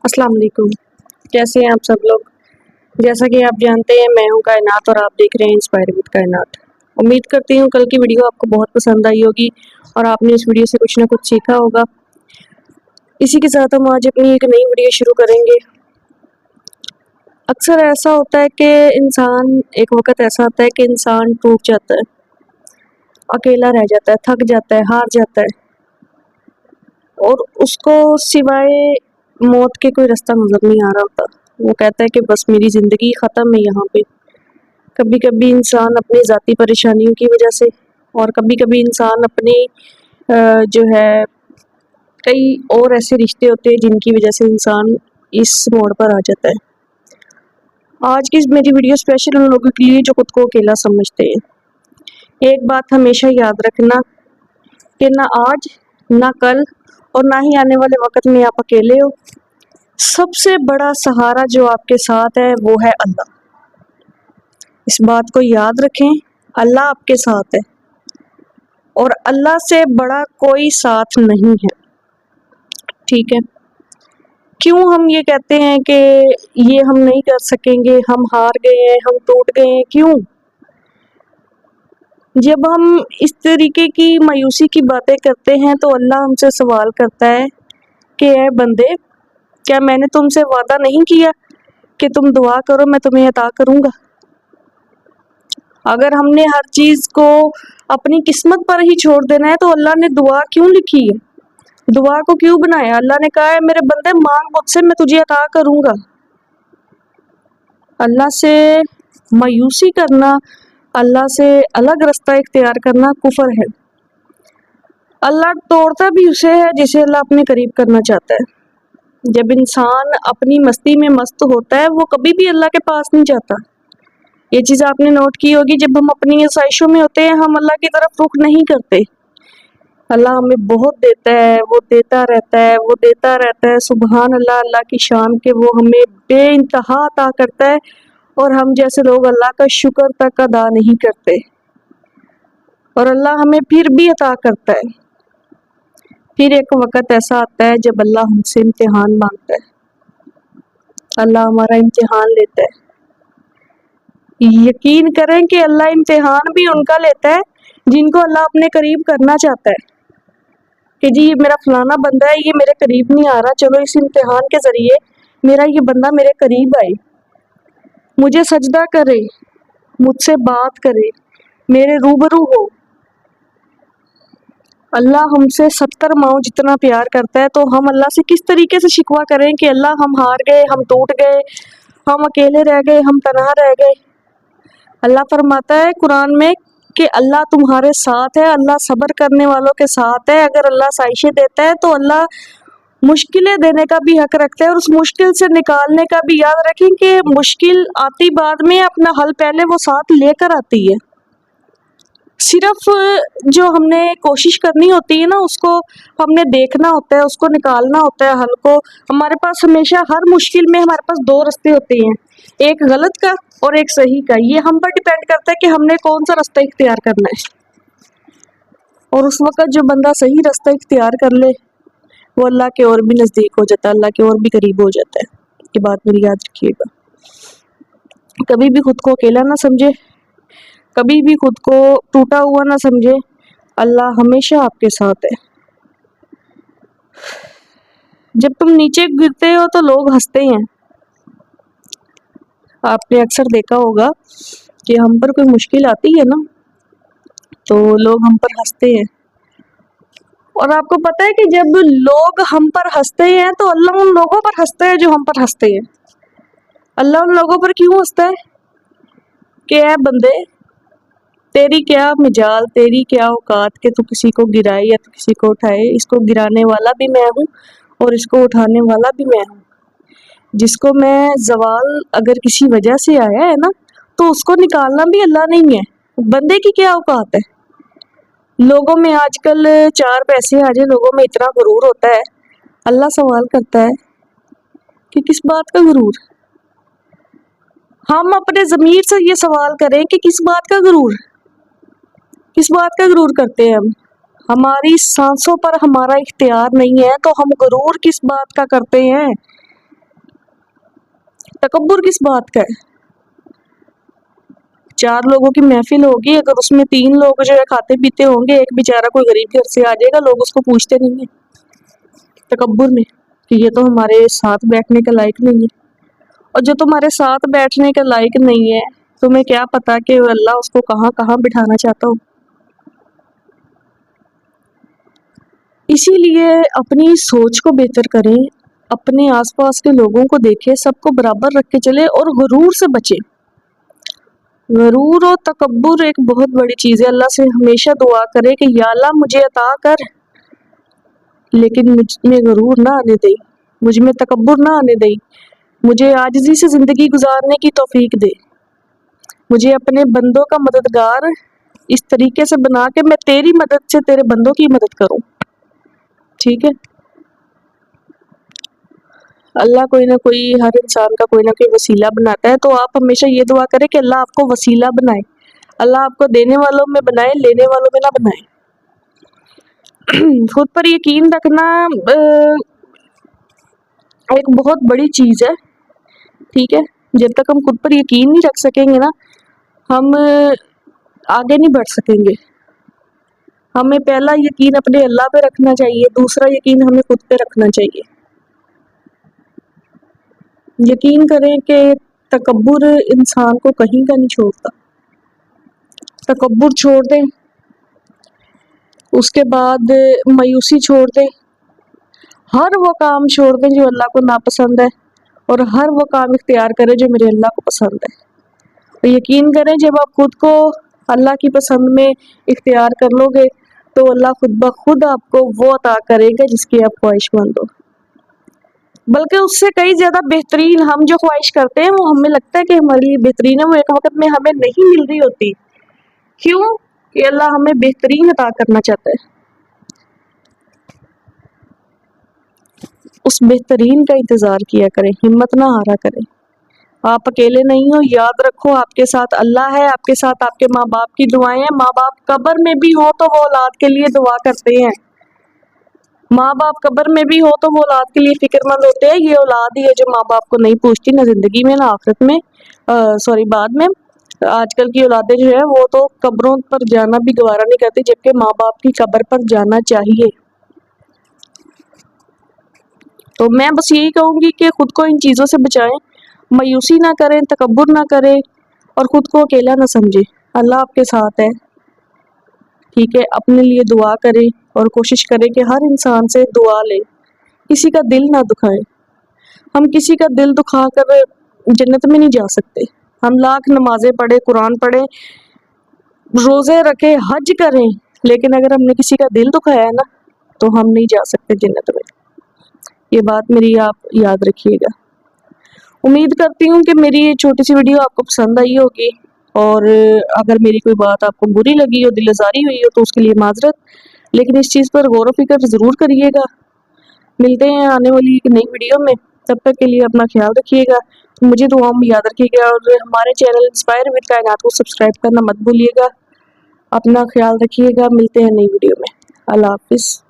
अस्सलाम वालेकुम। कैसे हैं आप सब लोग? जैसा कि आप जानते हैं मैं हूं कायनात और आप देख रहे हैं इंस्पायर विद कायनात। उम्मीद करती हूं कल की वीडियो आपको बहुत पसंद आई होगी और आपने इस वीडियो से कुछ ना कुछ सीखा होगा। इसी के साथ हम आज अपनी एक नई वीडियो शुरू करेंगे। अक्सर ऐसा होता है कि एक वक्त ऐसा आता है कि इंसान टूट जाता है, अकेला रह जाता है, थक जाता है, हार जाता है और उसको सिवाय मौत के कोई रास्ता नजर नहीं आ रहा होता। वो कहता है कि बस मेरी ज़िंदगी ख़त्म है यहाँ पे। कभी कभी इंसान अपनी ज़ाती परेशानियों की वजह से और कभी कभी इंसान अपनी जो है कई और ऐसे रिश्ते होते हैं जिनकी वजह से इंसान इस मोड़ पर आ जाता है। आज की मेरी वीडियो स्पेशल उन लोगों के लिए जो खुद को अकेला समझते हैं। एक बात हमेशा याद रखना कि ना आज, ना कल और ना ही आने वाले वक्त में आप अकेले हो। सबसे बड़ा सहारा जो आपके साथ है वो है अल्लाह। इस बात को याद रखें, अल्लाह आपके साथ है और अल्लाह से बड़ा कोई साथ नहीं है। ठीक है? क्यों हम ये कहते हैं कि ये हम नहीं कर सकेंगे, हम हार गए हैं, हम टूट गए हैं? क्यों? जब हम इस तरीके की मायूसी की बातें करते हैं तो अल्लाह हमसे सवाल करता है कि ऐ बंदे, क्या मैंने तुमसे वादा नहीं किया कि तुम दुआ करो मैं तुम्हें अता करूंगा? अगर हमने हर चीज को अपनी किस्मत पर ही छोड़ देना है तो अल्लाह ने दुआ क्यों लिखी है? दुआ को क्यों बनाया? अल्लाह ने कहा है मेरे बंदे मांग मुझसे, मैं तुझे अता करूंगा। अल्लाह से मायूसी करना, अल्लाह से अलग रास्ता इख्तियार करना कुफर है। अल्लाह तोड़ता भी उसे है जिसे अल्लाह अपने करीब करना चाहता है। जब इंसान अपनी मस्ती में मस्त होता है वो कभी भी अल्लाह के पास नहीं जाता। ये चीज़ आपने नोट की होगी, जब हम अपनी आसाइशों में होते हैं हम अल्लाह की तरफ रुख नहीं करते। अल्लाह हमें बहुत देता है, वो देता रहता है, वो देता रहता है। सुबहान अल्लाह, अल्लाह की शान के वो हमें बेइंतहा अता करता है और हम जैसे लोग अल्लाह का शुक्र तक अदा नहीं करते और अल्लाह हमें फिर भी अता करता है। फिर एक वक्त ऐसा आता है जब अल्लाह हमसे इम्तिहान मांगता है, अल्लाह हमारा इम्तिहान लेता है। यकीन करें कि अल्लाह इम्तिहान भी उनका लेता है जिनको अल्लाह अपने करीब करना चाहता है कि जी ये मेरा फलाना बंदा है, ये मेरे करीब नहीं आ रहा, चलो इस इम्तिहान के जरिए मेरा ये बंदा मेरे करीब आए, मुझे सजदा करे, मुझसे बात करे, मेरे रूबरू हो। अल्लाह हमसे 70 माओ जितना प्यार करता है तो हम अल्लाह से किस तरीके से शिकवा करें कि अल्लाह हम हार गए, हम टूट गए, हम अकेले रह गए, हम तनहा रह गए। अल्लाह फरमाता है कुरान में कि अल्लाह तुम्हारे साथ है, अल्लाह सब्र करने वालों के साथ है। अगर अल्लाह साइशें देता है तो अल्लाह मुश्किलें देने का भी हक रखता है और उस मुश्किल से निकालने का भी। याद रखें कि मुश्किल आती बाद में, अपना हल पहले वो साथ लेकर आती है। सिर्फ जो हमने कोशिश करनी होती है ना, उसको हमने देखना होता है, उसको निकालना होता है हल को। हमारे पास हमेशा हर मुश्किल में हमारे पास दो रास्ते होते हैं, एक गलत का और एक सही का। ये हम पर डिपेंड करता है कि हमने कौन सा रास्ता इख्तियार करना है। और उस वक्त जो बंदा सही रास्ता इख्तियार कर ले वो अल्लाह के और भी नज़दीक हो जाता है, अल्लाह के और भी करीब हो जाता है। ये बात मेरी याद रखिएगा। कभी भी खुद को अकेला ना समझे, कभी भी खुद को टूटा हुआ ना समझे। अल्लाह हमेशा आपके साथ है। जब तुम नीचे गिरते हो तो लोग हंसते हैं। आपने अक्सर देखा होगा कि हम पर कोई मुश्किल आती है ना तो लोग हम पर हंसते हैं। और आपको पता है कि जब लोग हम पर हंसते हैं तो अल्लाह उन लोगों पर हंसता है जो हम पर हंसते हैं। अल्लाह उन लोगों पर क्यों हंसता है कि ऐ बंदे, तेरी क्या मिजाल, तेरी क्या औकात कि तू किसी को गिराए या तू किसी को उठाए। इसको गिराने वाला भी मैं हूँ और इसको उठाने वाला भी मैं हूँ। जिसको मैं जवाल अगर किसी वजह से आया है ना तो उसको निकालना भी अल्लाह नहीं है। बंदे की क्या औकात है? लोगों में आजकल 4 पैसे आ जाए, लोगों में इतना गुरूर होता है। अल्लाह सवाल करता है कि किस बात का गुरूर? हम अपने ज़मीर से ये सवाल करें कि किस बात का गुरूर, किस बात का गुरूर करते हैं हम? हमारी सांसों पर हमारा इख्तियार नहीं है तो हम गुरूर किस बात का करते हैं? تکبر کس بات کا ہے؟ 4 لوگوں کی محفل ہوگی، اگر اس میں 3 لوگ جو ہے کھاتے پیتے ہوں گے، ایک بیچارہ کوئی غریب گھر سے آ جائے گا، لوگ اس کو پوچھتے نہیں ہیں تکبر میں کہ یہ تو ہمارے ساتھ بیٹھنے کے لائق نہیں ہے۔ اور جو تمہارے ساتھ بیٹھنے کے لائق نہیں ہے، تمہیں کیا پتا کہ اللہ اس کو کہاں کہاں بٹھانا چاہتا ہو۔ اسی لیے اپنی سوچ کو بہتر کریں، اپنے آس پاس کے لوگوں کو دیکھیں، سب کو برابر رکھ کے چلے اور غرور سے بچیں۔ غرور و تکبر ایک بہت بڑی چیز ہے۔ اللہ سے ہمیشہ دعا کرے کہ یا اللہ مجھے عطا کر، لیکن مجھ میں غرور نہ آنے دے، مجھ میں تکبر نہ آنے دے، مجھے عاجزی سے زندگی گزارنے کی توفیق دے، مجھے اپنے بندوں کا مددگار اس طریقے سے بنا کہ میں تیری مدد سے تیرے بندوں کی مدد کروں۔ ٹھیک ہے، اللہ کوئی نہ کوئی، ہر انسان کا کوئی نہ کوئی وسیلہ بناتا ہے، تو آپ ہمیشہ یہ دعا کریں کہ اللہ آپ کو وسیلہ بنائے، اللہ آپ کو دینے والوں میں بنائے، لینے والوں میں نہ بنائے۔ خود پر یقین رکھنا ایک بہت بڑی چیز ہے، ٹھیک ہے۔ جب تک ہم خود پر یقین نہیں رکھ سکیں گے نا، ہم آگے نہیں بڑھ سکیں گے۔ ہمیں پہلا یقین اپنے اللہ پہ رکھنا چاہیے، دوسرا یقین ہمیں خود پہ رکھنا چاہیے۔ یقین کریں کہ تکبر انسان کو کہیں کا نہیں چھوڑتا۔ تکبر چھوڑ دیں، اس کے بعد مایوسی چھوڑ دیں، ہر وہ کام چھوڑ دیں جو اللہ کو ناپسند ہے، اور ہر وہ کام اختیار کریں جو میرے اللہ کو پسند ہے۔ تو یقین کریں جب آپ خود کو اللہ کی پسند میں اختیار کر لو گے تو اللہ خود بخود آپ کو وہ عطا کرے گا جس کی آپ خواہش مند ہو، بلکہ اس سے کئی زیادہ بہترین۔ ہم جو خواہش کرتے ہیں وہ ہمیں لگتا ہے کہ ہمارے لیے بہترین ہے، وہ ایک وقت میں ہمیں نہیں مل رہی ہوتی۔ کیوں؟ کہ اللہ ہمیں بہترین عطا کرنا چاہتا ہے۔ اس بہترین کا انتظار کیا کریں، ہمت نہ ہارا کریں۔ آپ اکیلے نہیں ہو، یاد رکھو آپ کے ساتھ اللہ ہے، آپ کے ساتھ آپ کے ماں باپ کی دعائیں ہیں۔ ماں باپ قبر میں بھی ہو تو وہ اولاد کے لیے دعا کرتے ہیں، ماں باپ قبر میں بھی ہو تو وہ اولاد کے لیے فکر مند ہوتے ہیں۔ یہ اولاد ہی ہے جو ماں باپ کو نہیں پوچھتی، نہ زندگی میں نہ آخرت میں، بعد میں۔ آج کل کی اولادیں جو ہے وہ تو قبروں پر جانا بھی گوارا نہیں کرتی، جبکہ ماں باپ کی قبر پر جانا چاہیے۔ تو میں بس یہی کہوں گی کہ خود کو ان چیزوں سے بچائیں، مایوسی نہ کریں، تکبر نہ کریں، اور خود کو اکیلا نہ سمجھیں۔ اللہ آپ کے ساتھ ہے، ٹھیک ہے۔ اپنے لیے دعا کریں اور کوشش کریں کہ ہر انسان سے دعا لیں، کسی کا دل نہ دکھائیں۔ ہم کسی کا دل دکھا کر جنت میں نہیں جا سکتے۔ ہم لاکھ نمازیں پڑھیں، قرآن پڑھیں، روزے رکھیں، حج کریں، لیکن اگر ہم نے کسی کا دل دکھایا ہے نا تو ہم نہیں جا سکتے جنت میں۔ یہ بات میری آپ یاد رکھیے گا۔ امید کرتی ہوں کہ میری یہ چھوٹی سی ویڈیو آپ کو پسند آئی ہوگی، اور اگر میری کوئی بات آپ کو بری لگی ہو، دل آزاری ہوئی ہو، تو اس کے لیے معذرت، لیکن اس چیز پر غور و فکر ضرور کریے گا۔ ملتے ہیں آنے والی ایک نئی ویڈیو میں، تب تک کے لیے اپنا خیال رکھیے گا، مجھے دعاؤں میں یاد رکھیے گا، اور ہمارے چینل انسپائر ود کائنات کو سبسکرائب کرنا مت بھولیے گا۔ اپنا خیال رکھیے گا، ملتے ہیں نئی ویڈیو میں۔ اللہ حافظ۔